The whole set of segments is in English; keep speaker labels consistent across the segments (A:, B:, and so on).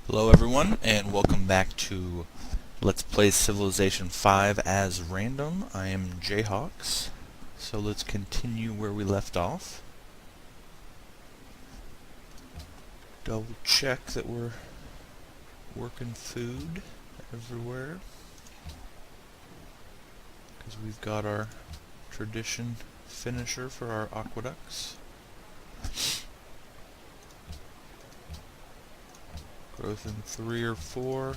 A: Hello everyone, and welcome back to Let's Play Civilization 5 as Random. I am Jayhawks, so let's continue where we left off. Double check that we're working food everywhere, because we've got our tradition finisher for our aqueducts. Growth in 3 or 4. I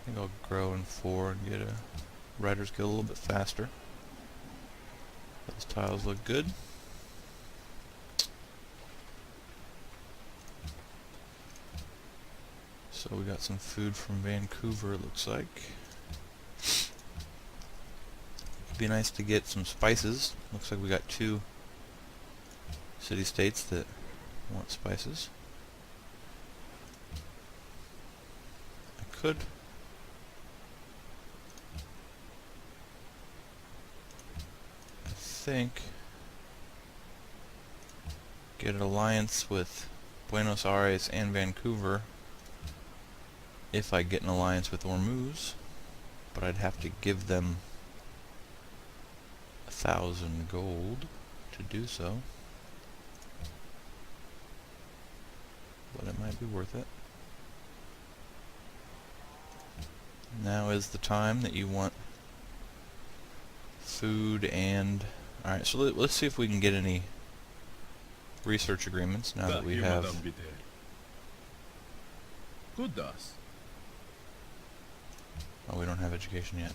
A: think I'll grow in 4 and get a Writer's Guild a little bit faster. Those tiles look good. So we got some food from Vancouver, it looks like. It'd be nice to get some spices. Looks like we got 2 city-states that want spices. I could think get an alliance with Buenos Aires and Vancouver if I get an alliance with Ormuz, but I'd have to give them 1,000 gold to do so, but it might be worth it. Now is the time that you want food and... Alright, so let's see if we can get any research agreements now that we have... Oh, we don't have education yet.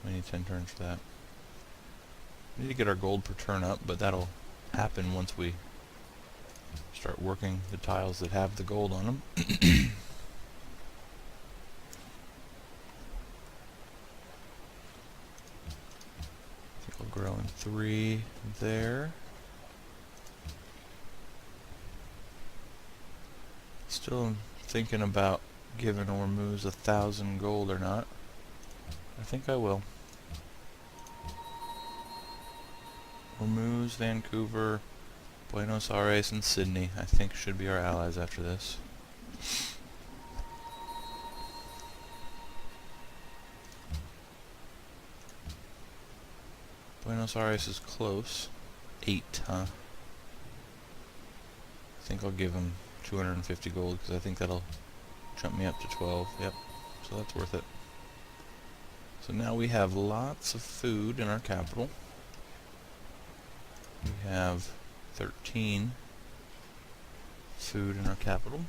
A: We need 10 turns for that. We need to get our gold per turn up, but that'll happen once we start working the tiles that have the gold on them. I'll grow in 3 there. Still thinking about giving Ormuz 1,000 gold or not. I think I will. Ormuz, Vancouver, Buenos Aires, and Sydney, I think, should be our allies after this. Buenos Aires is close. 8, huh? I think I'll give him 250 gold, because I think that'll jump me up to 12. Yep, so that's worth it. So now we have lots of food in our capital. We have 13 food in our capital.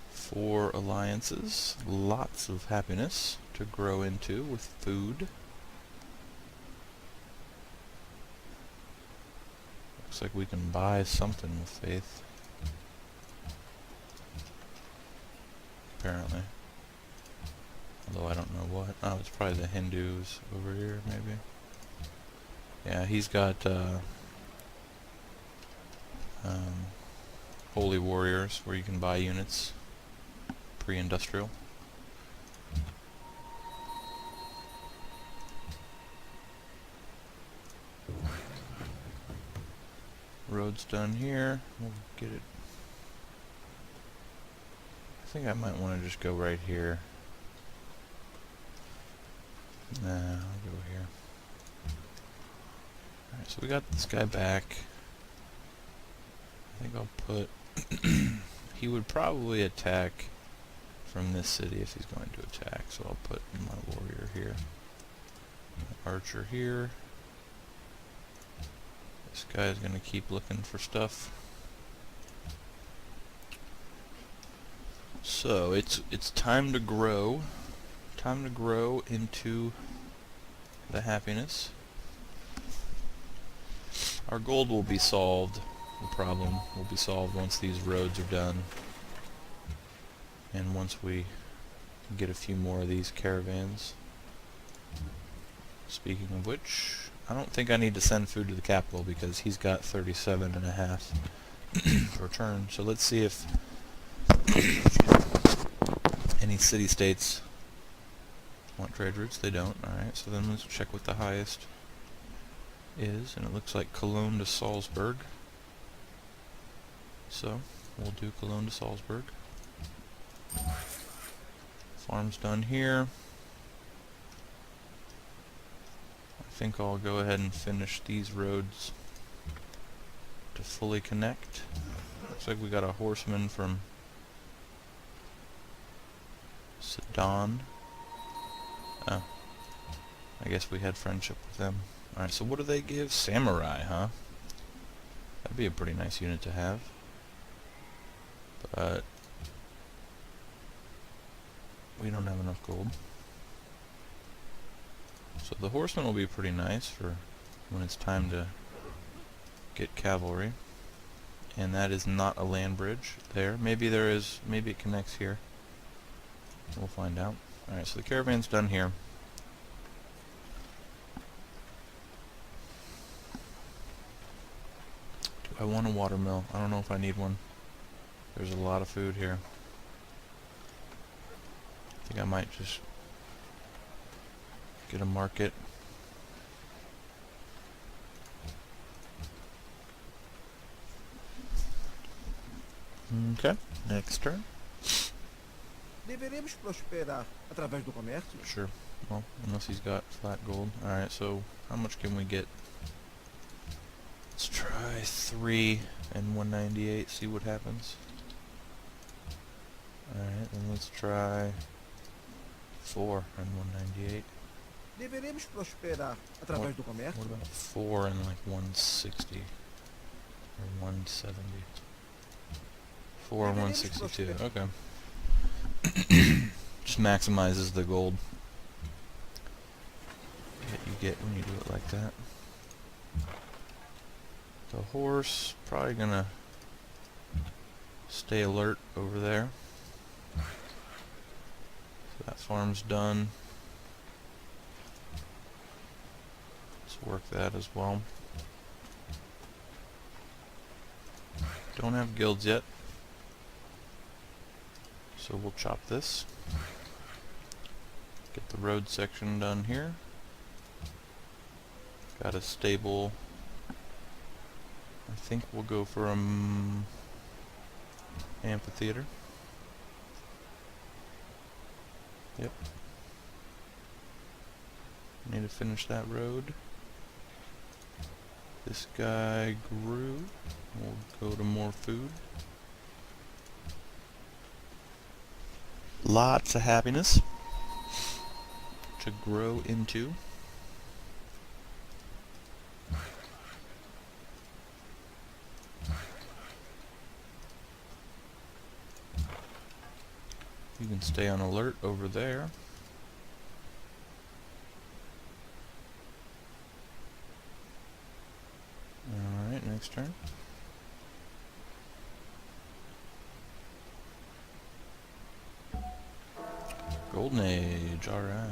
A: 4 alliances. Lots of happiness to grow into with food. Looks like we can buy something with faith. Apparently. Although I don't know what. Oh, it's probably the Hindus over here, maybe. Yeah, he's got holy warriors where you can buy units. Pre-industrial. Road's done here. We'll get it. I think I might want to just go right here. Nah, I'll go here. Alright, so we got this guy back. I think I'll put... he would probably attack from this city if he's going to attack, so I'll put my warrior here. My archer here. This guy's going to keep looking for stuff. So it's time to grow. Time to grow into the happiness. Our gold will be solved. The problem will be solved once these roads are done. And once we get a few more of these caravans. Speaking of which, I don't think I need to send food to the capital because he's got 37.5 per turn. So let's see if any city-states want trade routes. They don't. Alright, so then let's check what the highest is. And it looks like Cologne to Salzburg. So we'll do Cologne to Salzburg. Farm's done here. I think I'll go ahead and finish these roads to fully connect. Looks like we got a horseman from Sedan. Oh, I guess we had friendship with them. Alright, so what do they give? Samurai, huh? That'd be a pretty nice unit to have. But we don't have enough gold. So the horseman will be pretty nice for when it's time to get cavalry. And that is not a land bridge there. Maybe there is, maybe it connects here. We'll find out. Alright, so the caravan's done here. Do I want a watermill? I don't know if I need one. There's a lot of food here. I think I might just get a market. Okay, next turn.
B: Deveremos prosperar através do comércio?
A: Sure. Well, unless he's got flat gold. Alright, so how much can we get? Let's try 3 and 198, see what happens. Alright, then let's try 4 and 198.
B: Deveremos prosperar através do comércio?
A: What about 4 and like 160? Or 170? 4 and 162, okay. Just maximizes the gold that you get when you do it like that. The horse, probably gonna stay alert over there. So that farm's done. Let's work that as well. Don't have guilds yet, so we'll chop this. Get the road section done here. Got a stable. I think we'll go for amphitheater. Yep. Need to finish that road. This guy grew. We'll go to more food. Lots of happiness to grow into. You can stay on alert over there. Alright, next turn. Golden Age, alright.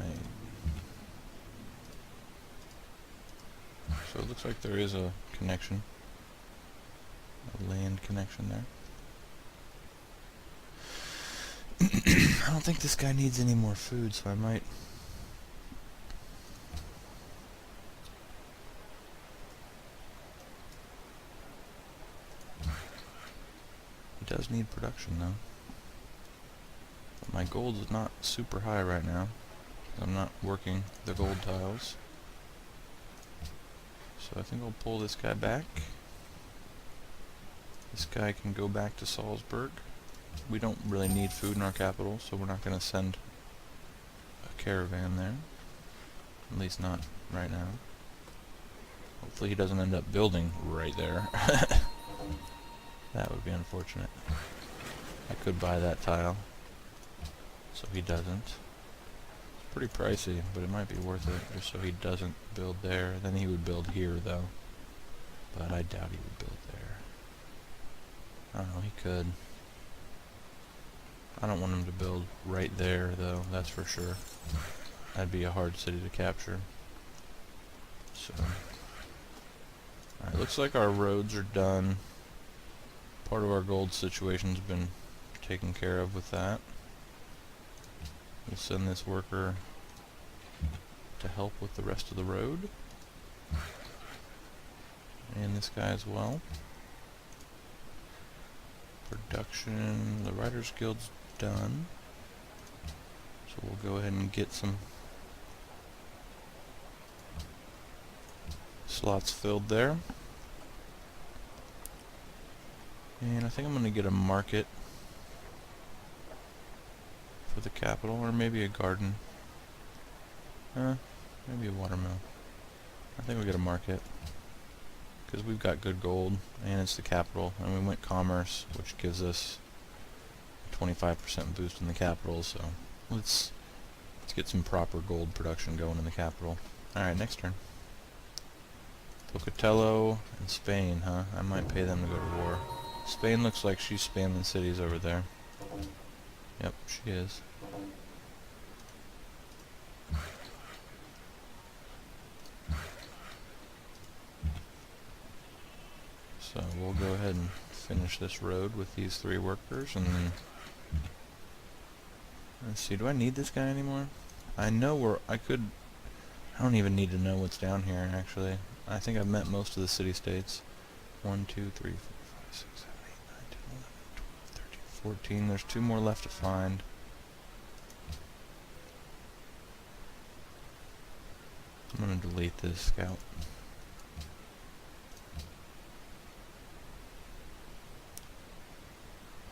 A: So it looks like there is a connection. A land connection there. I don't think this guy needs any more food, so I might... He does need production, though. But my gold is not super high right now. I'm not working the gold tiles. So I think I'll pull this guy back. This guy can go back to Salzburg. We don't really need food in our capital, so we're not going to send a caravan there. At least not right now. Hopefully he doesn't end up building right there. That would be unfortunate. I could buy that tile, so he doesn't. It's pretty pricey, but it might be worth it, just so he doesn't build there. Then he would build here, though. But I doubt he would build there. I don't know, he could. I don't want him to build right there, though, that's for sure. That'd be a hard city to capture. So, alright, looks like our roads are done. Part of our gold situation's been taken care of with that. We'll send this worker to help with the rest of the road. And this guy as well. Production, the Writers Guild's done. So we'll go ahead and get some slots filled there. And I think I'm going to get a market for the capital, or maybe a garden. Maybe a watermill. I think we'll get a market, because we've got good gold, and it's the capital, and we went commerce, which gives us a 25% boost in the capital, so let's get some proper gold production going in the capital. Alright, next turn. Pocatello and Spain, huh? I might pay them to go to war. Spain looks like she's spamming cities over there. Yep, she is. So we'll go ahead and finish this road with these 3 workers, and then let's see, do I need this guy anymore? I know I don't even need to know what's down here, actually. I think I've met most of the city-states. 1, 2, 3, 4, 5, 6, 7, 8, 9, 10, 11, 12, 13, 14. There's 2 more left to find. I'm going to delete this scout.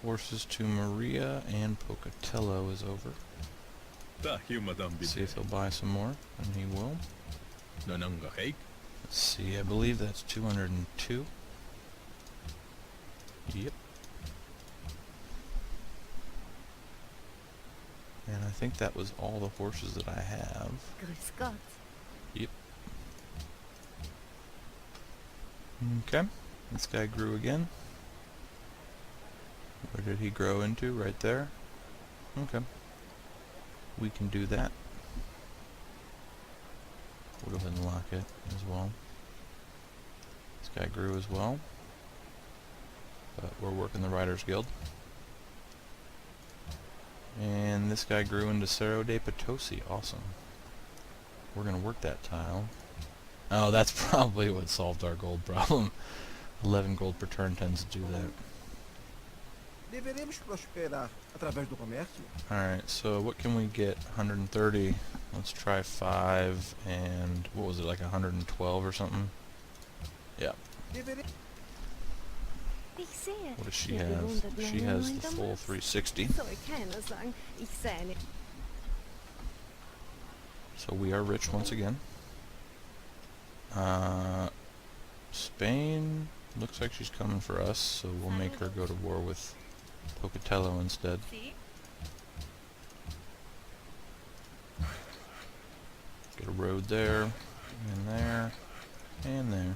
A: Horses to Maria and Pocatello is over. Let's see if he'll buy some more, and he will. Let's see, I believe that's 202. Yep. And I think that was all the horses that I have.
C: Grüß Gott.
A: Yep. Okay, this guy grew again. Where did he grow into? Right there. Okay. We can do that. We'll go ahead and lock it as well. This guy grew as well. But we're working the Writers Guild. And this guy grew into Cerro de Potosi. Awesome. We're going to work that tile. Oh, that's probably what solved our gold problem. 11 gold per turn tends to do that.
B: Deveremos prosperar através do comércio?
A: Alright, so what can we get? 130. Let's try 5 and what was it, like 112 or something? Yeah.
C: Ich sehe.
A: What does she have? She has the full 360.
C: Soll keiner sagen, ich sehe nicht.
A: So we are rich once again. Spain looks like she's coming for us, so we'll make her go to war with Pocatello instead. Get a road there, and there, and there.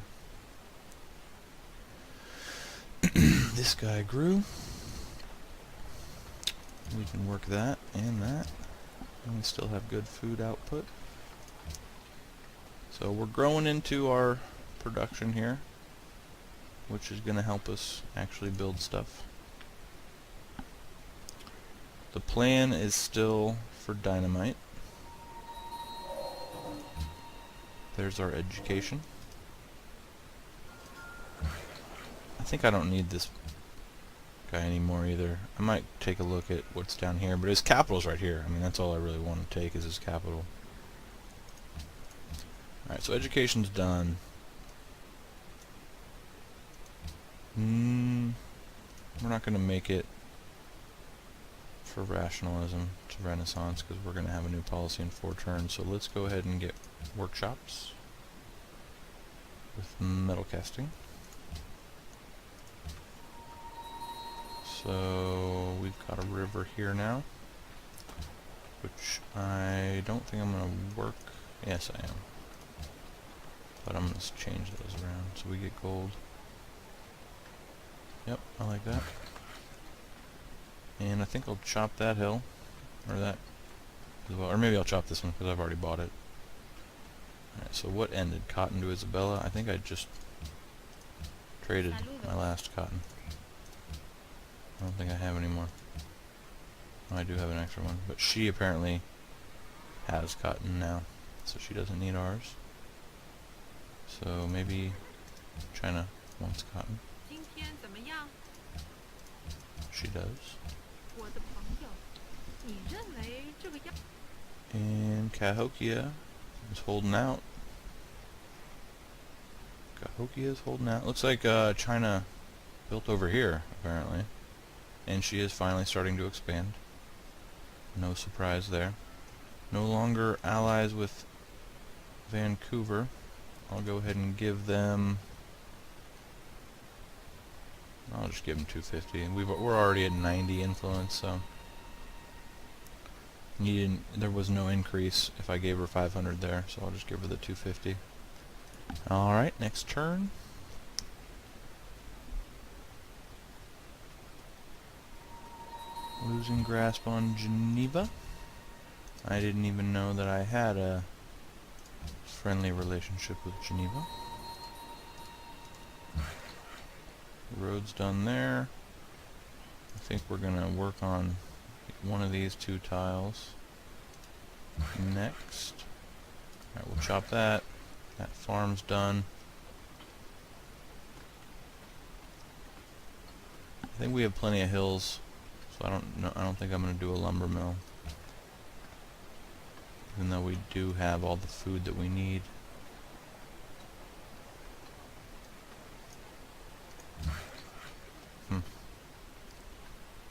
A: This guy grew. We can work that and that. And we still have good food output. So we're growing into our production here, which is going to help us actually build stuff. The plan is still for dynamite. There's our education. I think I don't need this guy anymore either. I might take a look at what's down here, but his capital's right here. I mean, that's all I really want to take is his capital. Alright, so education's done. We're not going to make it for rationalism to Renaissance because we're going to have a new policy in 4 turns. So let's go ahead and get workshops with metal casting. So we've got a river here now, which I don't think I'm going to work. Yes, I am. But I'm going to change those around so we get gold. Yep, I like that. And I think I'll chop that hill, or that as well. Or maybe I'll chop this one because I've already bought it. Alright, so what ended? Cotton to Isabella? I think I just traded my last cotton. I don't think I have any more. Oh, I do have an extra one, but she apparently has cotton now, so she doesn't need ours. So maybe China wants cotton. She does.
D: 我的朋友，你认为这个样？
A: And Cahokia is holding out. Cahokia is holding out. Looks like China built over here, apparently. And she is finally starting to expand. No surprise there. No longer allies with Vancouver. I'll go ahead and give them... I'll just give them 250. We're already at 90 influence, so... there was no increase if I gave her 500 there, so I'll just give her the 250. Alright, next turn. Losing grasp on Geneva. I didn't even know that I had a friendly relationship with Geneva. Road's done there. I think we're gonna work on one of these two tiles next. Alright, we'll chop that. That farm's done. I think we have plenty of hills, so I don't think I'm gonna do a lumber mill. Even though we do have all the food that we need.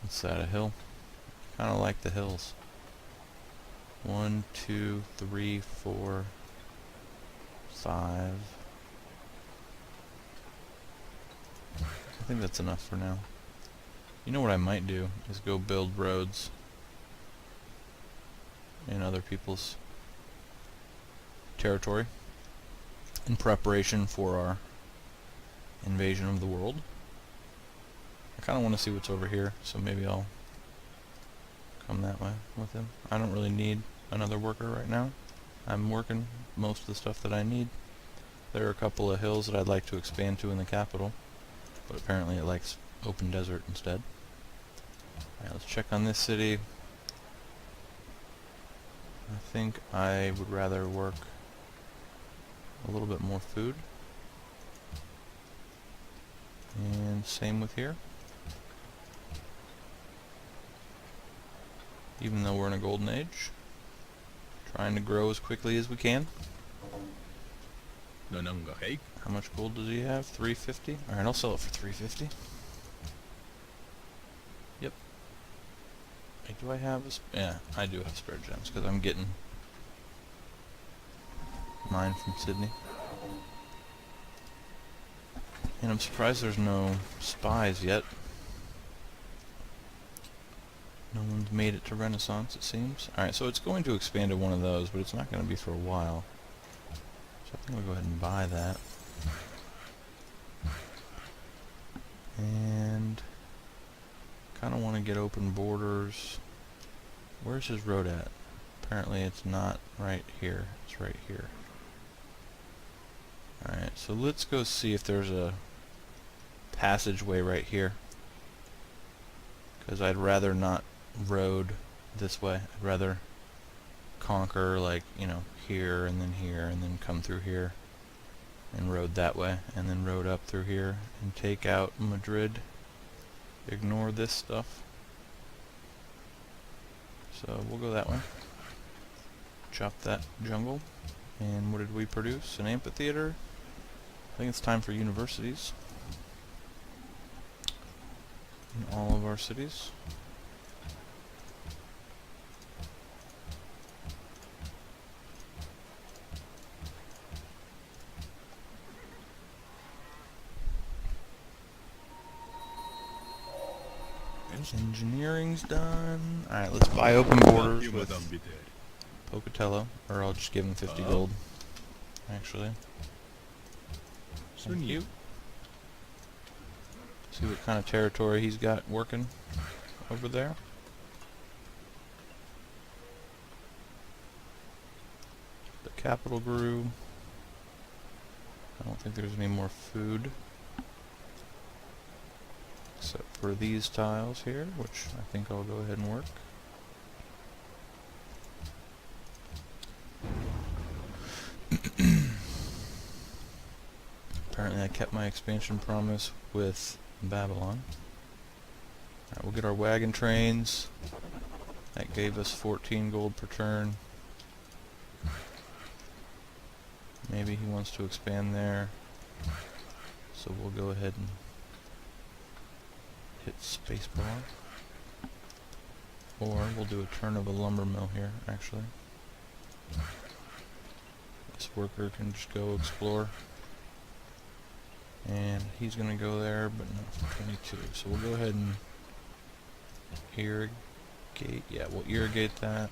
A: What's that, a hill? Kinda like the hills. 1, 2, 3, 4, 5. I think that's enough for now. You know what I might do is go build roads in other people's territory in preparation for our invasion of the world. I kind of want to see what's over here, so maybe I'll come that way with him. I don't really need another worker right now. I'm working most of the stuff that I need. There are a couple of hills that I'd like to expand to in the capital, but apparently it likes open desert instead. Alright, let's check on this city. I think I would rather work a little bit more food. And same with here. Even though we're in a golden age, trying to grow as quickly as we can. How much gold does he have? 350? Alright, I'll sell it for 350. Yep. Hey, do I have a yeah, I do have spare gems, because I'm getting mine from Sydney. And I'm surprised there's no spies yet. No one's made it to Renaissance, it seems. Alright, so it's going to expand to one of those, but it's not going to be for a while. So I think I'll go ahead and buy that. And kind of want to get open borders. Where's his road at? Apparently it's not right here. It's right here. Alright, so let's go see if there's a passageway right here. Because I'd rather not road this way. I'd rather conquer, like, you know, here and then come through here and road that way and then road up through here and take out Madrid. Ignore this stuff. So we'll go that way. Chop that jungle. And what did we produce? An amphitheater. I think it's time for universities in all of our cities. Engineering's done. Alright, let's buy open borders with Pocatello, or I'll just give him 50 gold, actually. Thank you. See what kind of territory he's got working over there. The capital grew. I don't think there's any more food. Except for these tiles here, which I think I'll go ahead and work. Apparently I kept my expansion promise with Babylon. Alright, we'll get our wagon trains. That gave us 14 gold per turn. Maybe he wants to expand there. So we'll go ahead and hit spacebar. Or we'll do a turn of a lumber mill here, actually. This worker can just go explore. And he's going to go there, but not for 22. So we'll go ahead and irrigate. Yeah, we'll irrigate that.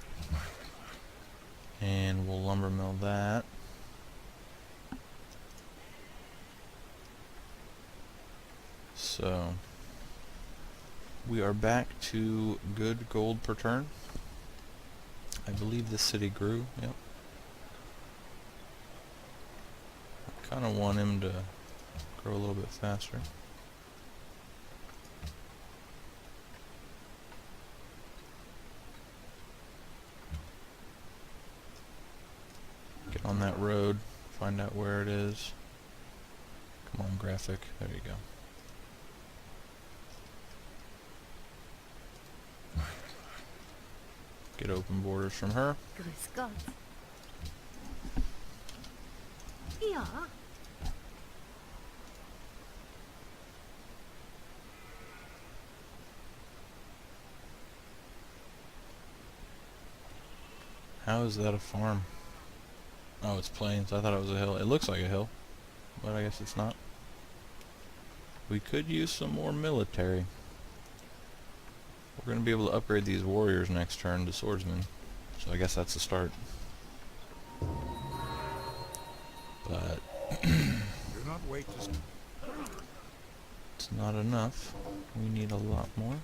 A: And we'll lumber mill that. So we are back to good gold per turn. I believe this city grew. Yep. I kind of want him to grow a little bit faster. Get on that road, find out where it is. Come on, graphic. There you go. Get open borders from her.
C: Grüß Gott. Ja.
A: How is that a farm? Oh, it's plains. I thought it was a hill. It looks like a hill, but I guess it's not. We could use some more military. We're going to be able to upgrade these warriors next turn to swordsmen, so I guess that's the start. But
B: Do not wait to...
A: it's not enough. We need a lot more.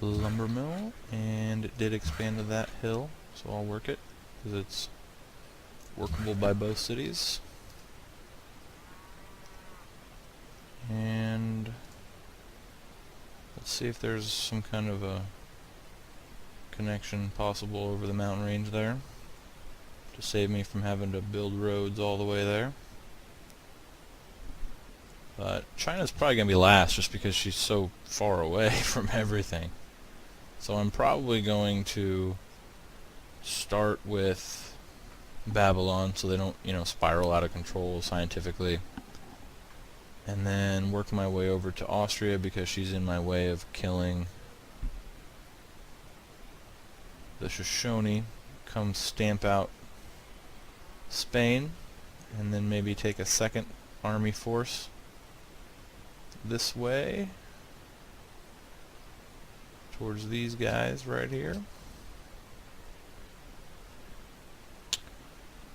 A: Lumber mill, and it did expand to that hill, so I'll work it because it's workable by both cities. And let's see if there's some kind of a connection possible over the mountain range there to save me from having to build roads all the way there. But China's probably going to be last just because she's so far away from everything. So I'm probably going to start with Babylon so they don't, spiral out of control scientifically. And then work my way over to Austria because she's in my way of killing the Shoshone. Come stamp out Spain, and then maybe take a second army force this way towards these guys right here.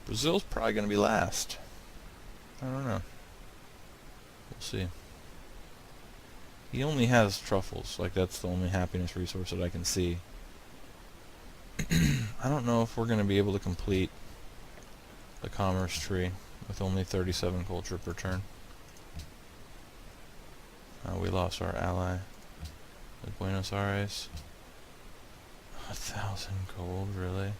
A: Brazil's probably going to be last. I don't know. We'll see. He only has truffles. Like, that's the only happiness resource that I can see. I don't know if we're going to be able to complete the commerce tree with only 37 culture per turn. We lost our ally at Buenos Aires. 1,000 gold, really?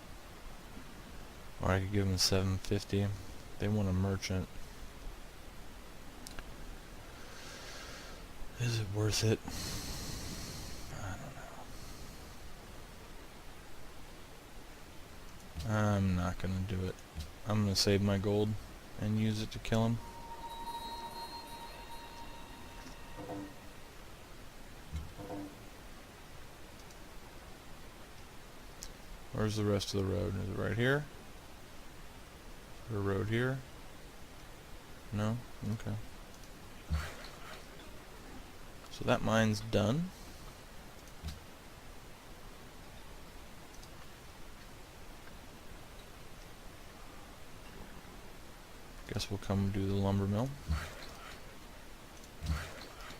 A: Or I could give them 750. They want a merchant. Is it worth it? I don't know. I'm not gonna do it. I'm gonna save my gold and use it to kill him. Where's the rest of the road? Is it right here? Is there a road here? No? Okay. So that mine's done. Guess we'll come do the lumber mill.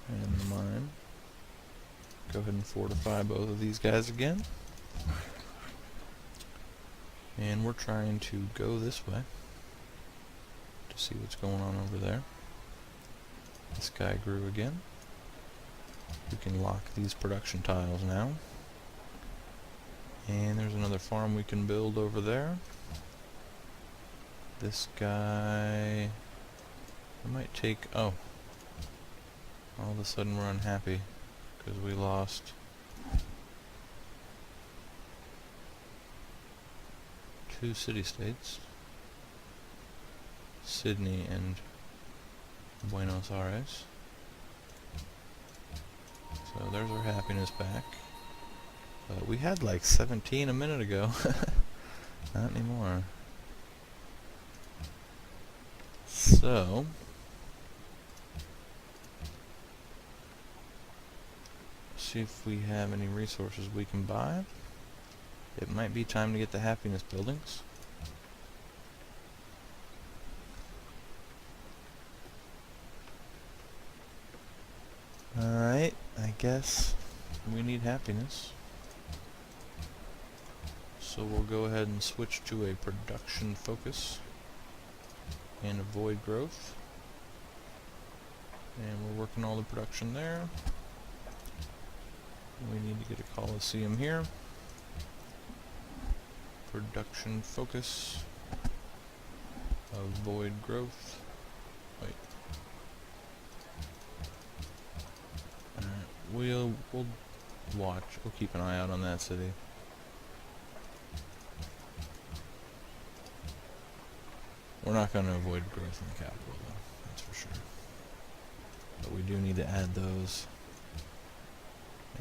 A: And the mine. Go ahead and fortify both of these guys again. And we're trying to go this way to see what's going on over there. This guy grew again. We can lock these production tiles now. And there's another farm we can build over there. This guy... I might take... Oh. All of a sudden we're unhappy because we lost 2 city-states. Sydney and Buenos Aires. So there's our happiness back. We had like 17 a minute ago. Not anymore. So... see if we have any resources we can buy. It might be time to get the happiness buildings. Alright, I guess we need happiness. So we'll go ahead and switch to a production focus and avoid growth. And we're working all the production there. We need to get a coliseum here. Production focus. Avoid growth. Wait. We'll watch. We'll keep an eye out on that city. We're not going to avoid growth in the capital, though. That's for sure. But we do need to add those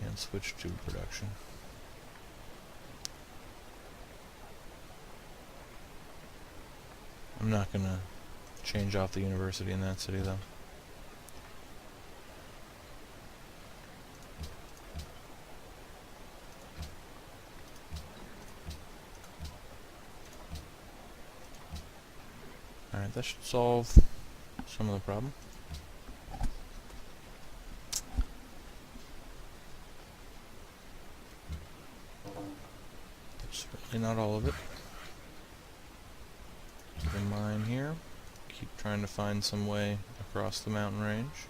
A: and switch to production. I'm not going to change off the university in that city, though. Alright, that should solve some of the problem. Certainly not all of it. Keep in mind here. Keep trying to find some way across the mountain range.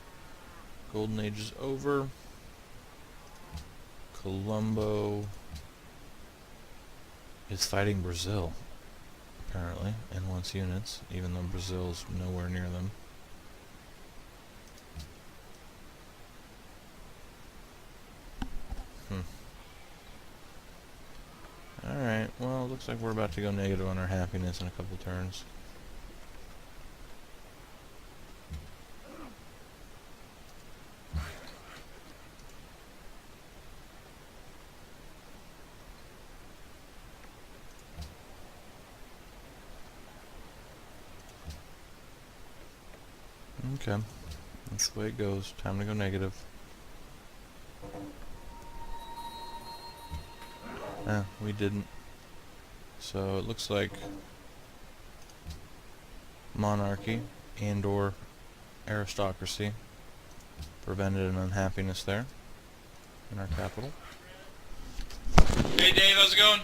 A: Golden Age is over. Colombo is fighting Brazil, apparently, and wants units, even though Brazil's nowhere near them. Alright, well, it looks like we're about to go negative on our happiness in a couple turns. Okay, that's the way it goes. Time to go negative. We didn't. So it looks like monarchy and or aristocracy prevented an unhappiness there in our capital.
E: Hey Dave, how's it going?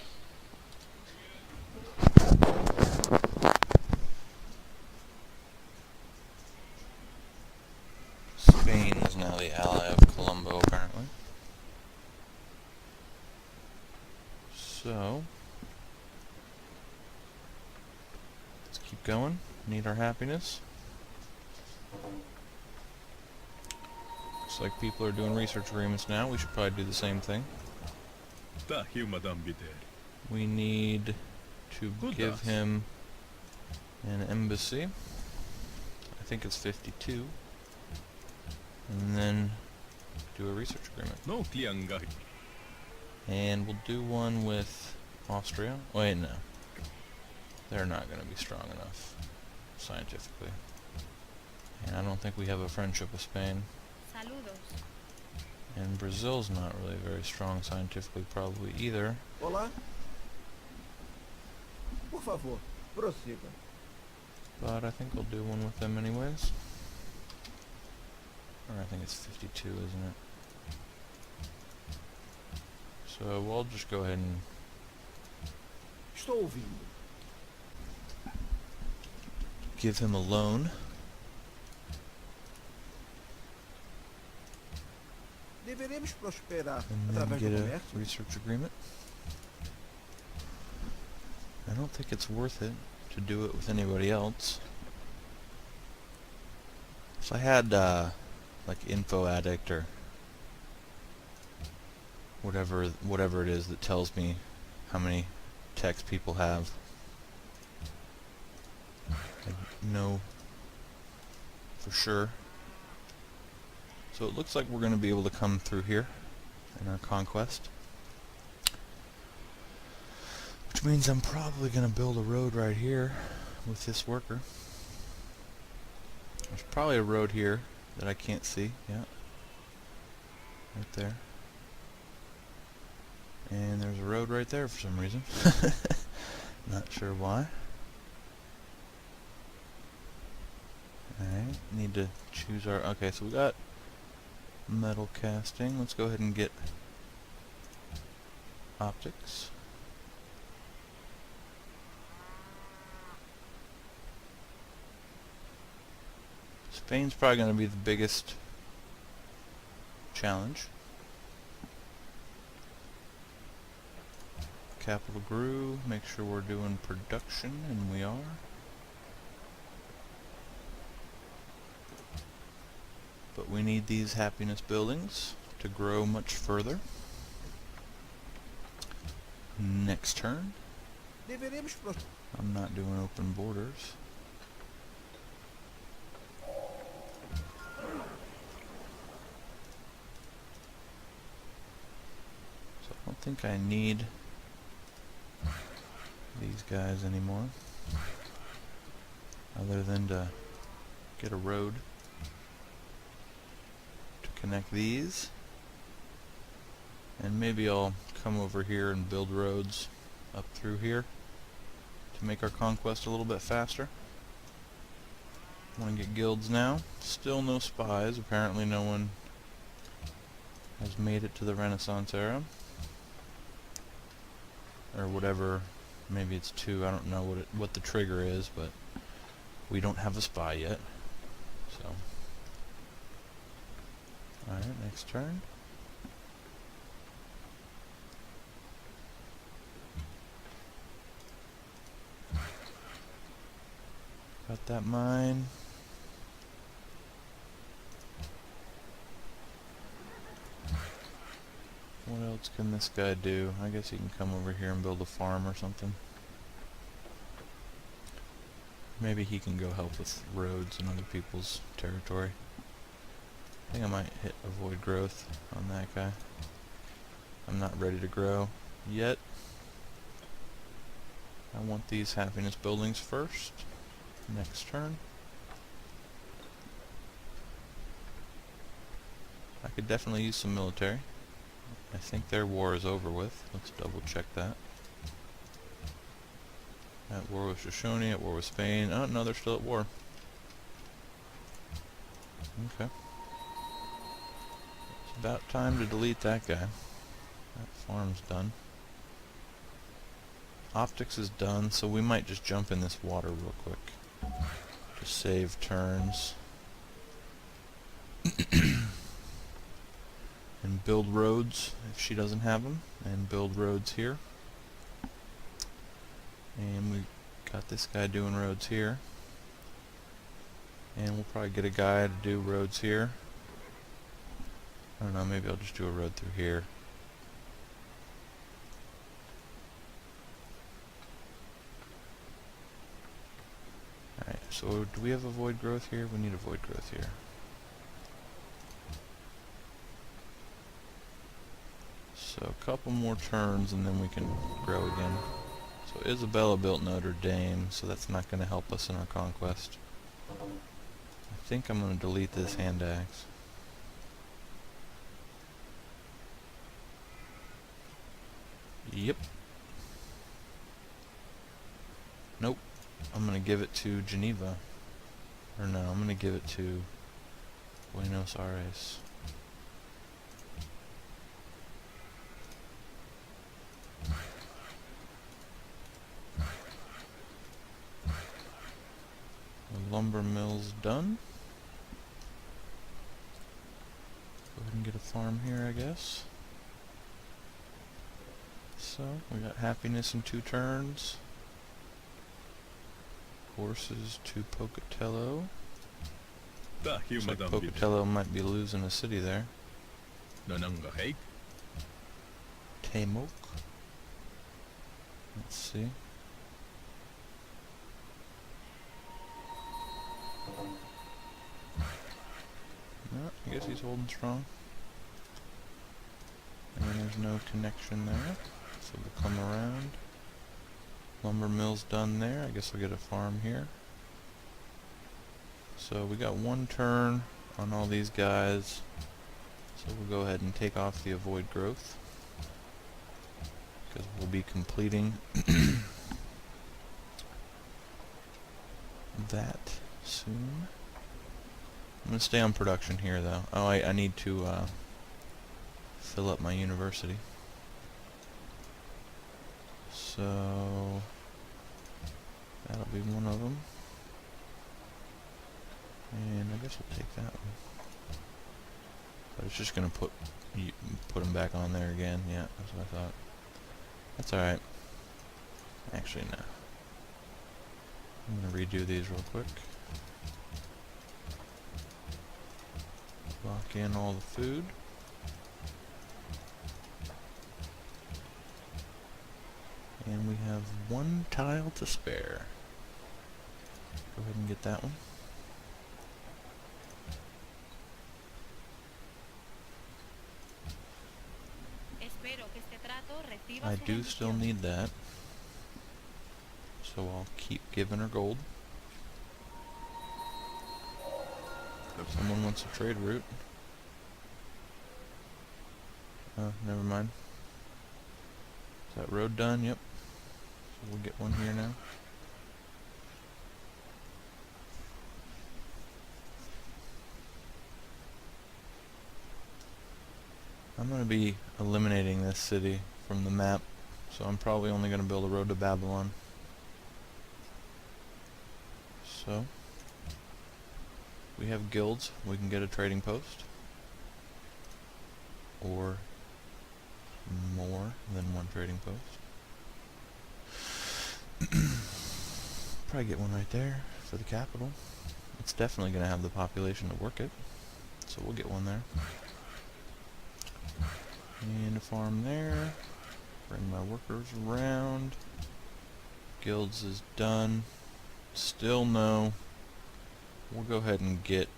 A: Spain is now the ally of Colombo, apparently. So, let's keep going. Need our happiness. Looks like people are doing research agreements now. We should probably do the same thing. We need to give him an embassy. I think it's 52. And then do a research agreement. And we'll do one with Austria. Wait, no. They're not going to be strong enough scientifically. And I don't think we have a friendship with Spain.
D: Saludos.
A: And Brazil's not really very strong scientifically probably either.
F: Olá. Por favor, prossiga.
A: But I think we'll do one with them anyways. Or I think it's 52, isn't it? So we'll just go ahead and
F: Estou ouvindo.
A: give him a loan.
F: Deveremos prosperar
A: And then
F: através do
A: get a
F: comércio.
A: research agreement. I don't think it's worth it to do it with anybody else. If I had like Info Addict or whatever it is that tells me how many techs people have, I know for sure. So it looks like we're going to be able to come through here in our conquest, which means I'm probably going to build a road right here with this worker. There's probably a road here that I can't see. Yeah, right there. And there's a road right there for some reason. Not sure why. Alright, need to choose our... Okay, so we got metal casting. Let's go ahead and get optics. Spain's probably going to be the biggest challenge. Capital grew, make sure we're doing production, and we are. But we need these happiness buildings to grow much further. Next turn.
F: Deveremos
A: I'm not doing open borders. So I don't think I need these guys anymore, other than to get a road to connect these, and maybe I'll come over here and build roads up through here to make our conquest a little bit faster. Want to get guilds now. Still no spies. Apparently no one has made it to the Renaissance era, or whatever. Maybe it's 2, I don't know what the trigger is, but we don't have a spy yet. So, alright, next turn. Got that mine. What else can this guy do? I guess he can come over here and build a farm or something. Maybe he can go help with roads in other people's territory. I think I might hit avoid growth on that guy. I'm not ready to grow yet. I want these happiness buildings first. Next turn. I could definitely use some military. I think their war is over with. Let's double check that. At war with Shoshone, at war with Spain. Oh, no, they're still at war. Okay. It's about time to delete that guy. That farm's done. Optics is done, so we might just jump in this water real quick to save turns. And build roads if she doesn't have them, and build roads here. And we got this guy doing roads here, and we'll probably get a guy to do roads here. I don't know, maybe I'll just do a road through here. Alright, so do we have a void growth here? We need a void growth here. So a couple more turns and then we can grow again. So Isabella built Notre Dame, so that's not going to help us in our conquest. I think I'm going to delete this hand axe. Yep. Nope. I'm going to give it to Geneva. Or no, I'm going to give it to Buenos Aires. The lumber mill's done. Go ahead and get a farm here, I guess. So, we got happiness in 2 turns. Forces to Pocatello.
B: Da
A: Looks like
B: humadan bilir.
A: Pocatello might be losing a city there.
B: Nananga hei.
A: Tamok. Let's see. No, I guess he's holding strong. And there's no connection there. So we'll come around. Lumber mill's done there. I guess we'll get a farm here. So we got one turn on all these guys. So we'll go ahead and take off the avoid growth, because we'll be completing that soon. I'm going to stay on production here though. Oh, I need to fill up my university. So that'll be one of them. And I guess we'll take that one. But it's just going to put them back on there again. Yeah, that's what I thought. That's alright. Actually, no. I'm going to redo these real quick. Lock in all the food. And we have one tile to spare. Go ahead and get that one. I do still need that. So I'll keep giving her gold. Someone wants a trade route. Oh, never mind. Is that road done? Yep. So we'll get one here now. I'm going to be eliminating this city from the map, so I'm probably only going to build a road to Babylon. So, we have guilds. We can get a trading post, or more than one trading post. Probably get one right there for the capital. It's definitely going to have the population to work it, so we'll get one there. And a farm there. Bring my workers around. Guilds is done. Still no. We'll go ahead and get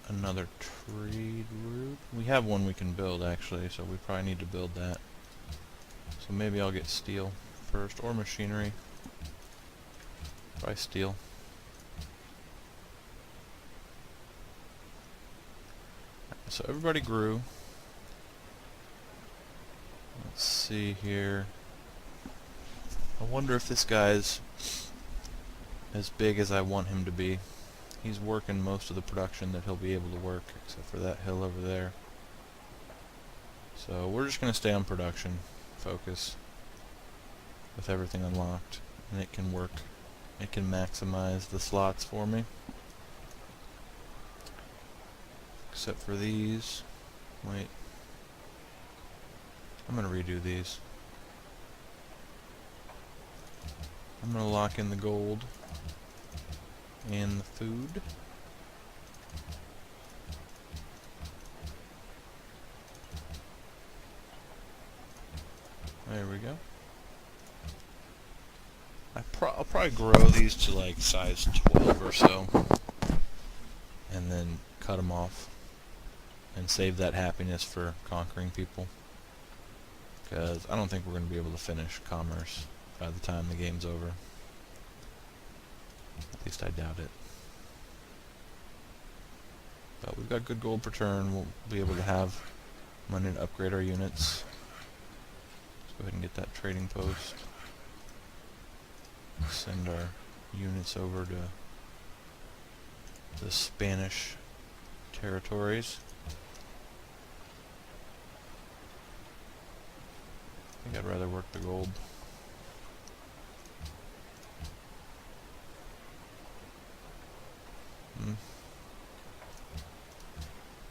A: another trade route. We have one we can build actually, so we probably need to build that. So maybe I'll get steel first, or machinery. Probably steel. So everybody grew. Let's see here. I wonder if this guy's as big as I want him to be. He's working most of the production that he'll be able to work, except for that hill over there. So we're just going to stay on production, focus, with everything unlocked, and it can work. It can maximize the slots for me. Except for these. Wait. I'm going to redo these. I'm going to lock in the gold and the food. There we go. I'll probably grow these to like size 12 or so, and then cut them off and save that happiness for conquering people, because I don't think we're going to be able to finish commerce by the time the game's over. At least I doubt it. But we've got good gold per turn. We'll be able to have money to upgrade our units. Let's go ahead and get that trading post. Send our units over to the Spanish territories. I think I'd rather work the gold.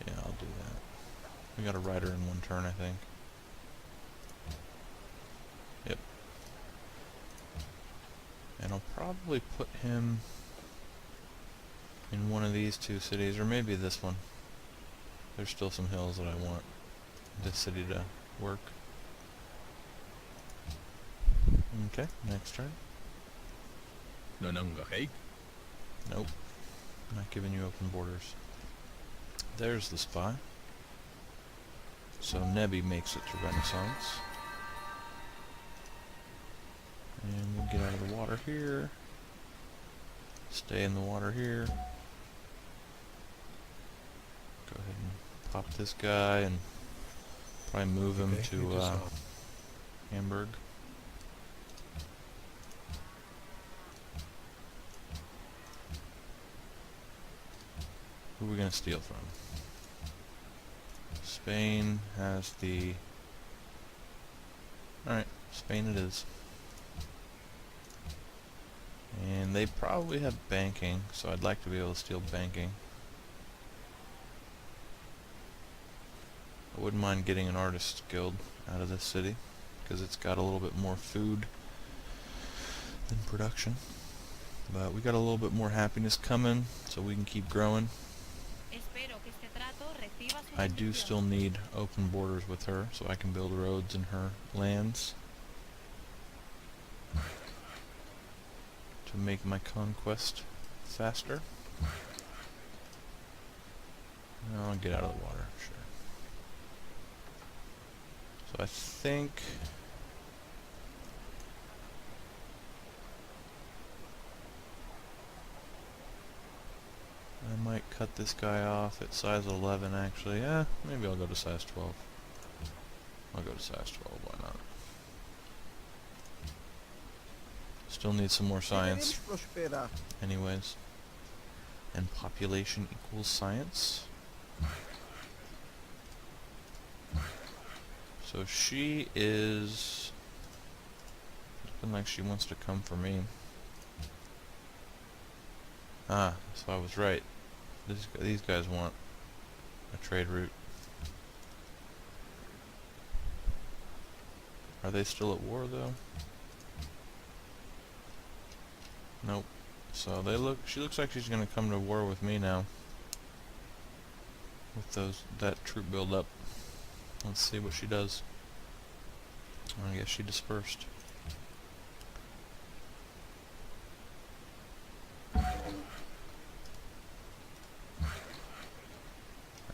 A: Yeah, I'll do that. We got a rider in one turn, I think. Yep. And I'll probably put him in one of these two cities, or maybe this one. There's still some hills that I want this city to work. Okay, next turn.
B: Nonanga hate.
A: Nope. Not giving you open borders. There's the spy. So Nebi makes it to Renaissance. And we'll get out of the water here. Stay in the water here. Go ahead and pop this guy and probably move him to Hamburg. Who are we going to steal from? Spain has the... Alright, Spain it is. And they probably have banking, so I'd like to be able to steal banking. I wouldn't mind getting an artist guild out of this city, because it's got a little bit more food than production. But we got a little bit more happiness coming, so we can keep growing. I do still need open borders with her, so I can build roads in her lands to make my conquest faster. I'll get out of the water, sure. So I think I might cut this guy off at size 11 actually. Maybe I'll go to size 12. I'll go to size 12, why not? Still need some more science
F: Prosperar.
A: anyways. And population equals science. So she is looking like she wants to come for me. Ah, so I was right. These guys want a trade route. Are they still at war though? Nope. So she looks like she's gonna come to war with me now. With that troop build up. Let's see what she does. I guess she dispersed.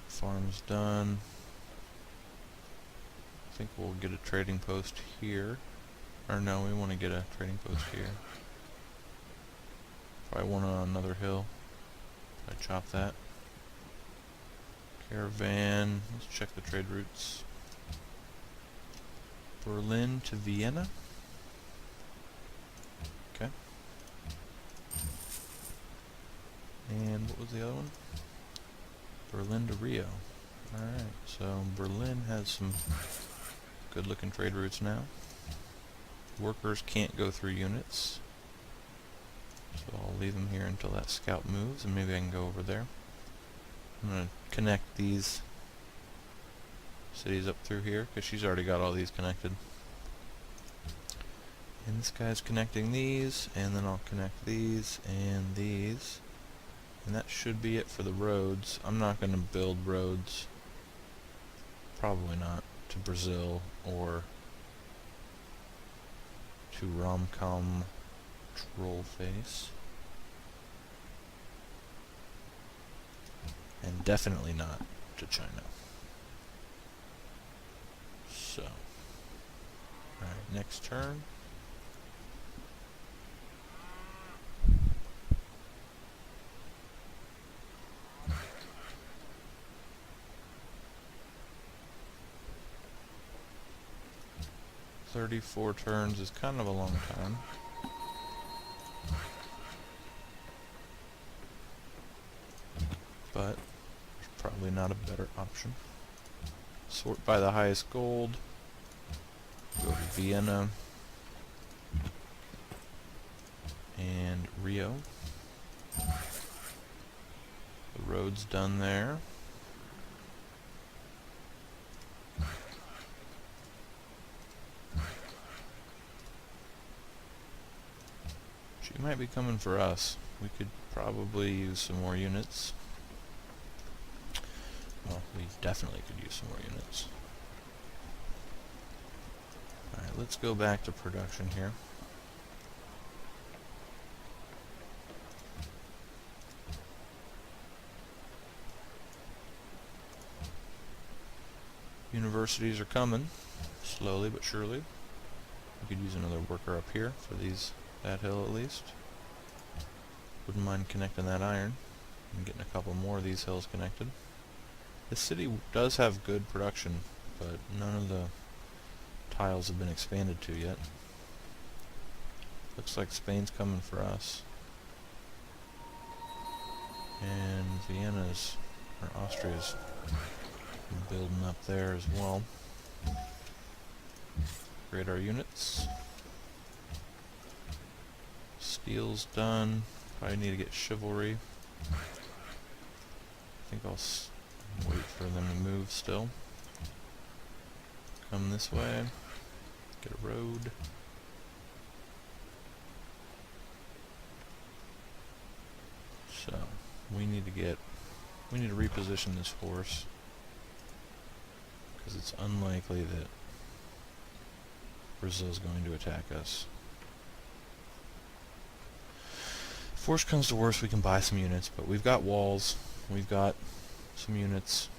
A: Farm's done. I think we'll get a trading post here. Or no, we want to get a trading post here. Probably one on another hill. I chop that. Caravan. Let's check the trade routes. Berlin to Vienna. Okay. And what was the other one? Berlin to Rio. Alright, so Berlin has some good looking trade routes now. Workers can't go through units. So I'll leave them here until that scout moves, and maybe I can go over there. I'm going to connect these cities up through here, because she's already got all these connected. And this guy's connecting these, and then I'll connect these and these. And that should be it for the roads. I'm not going to build roads, probably not, to Brazil or to Romcom Trollface. And definitely not to China. So, alright, next turn. "34 turns is kind of a long time. But there's probably not a better option. Sort by the highest gold. Go to Vienna. And Rio. The road's done there. might be coming for us. We could probably use some more units. Well, we definitely could use some more units. Alright, let's go back to production here. Universities are coming, slowly but surely. We could use another worker up here for that hill at least. Wouldn't mind connecting that iron and getting a couple more of these hills connected. This city does have good production, but none of the tiles have been expanded to yet. Looks like Spain's coming for us. And Vienna's, or Austria's, building up there as well. Grade our units. Steel's done. Probably need to get chivalry. I think I'll wait for them to move still. Come this way. Get a road. So, we need to reposition this horse. Because it's unlikely that Brazil's going to attack us. If worse comes to worse, we can buy some units, but we've got walls, we've got some units,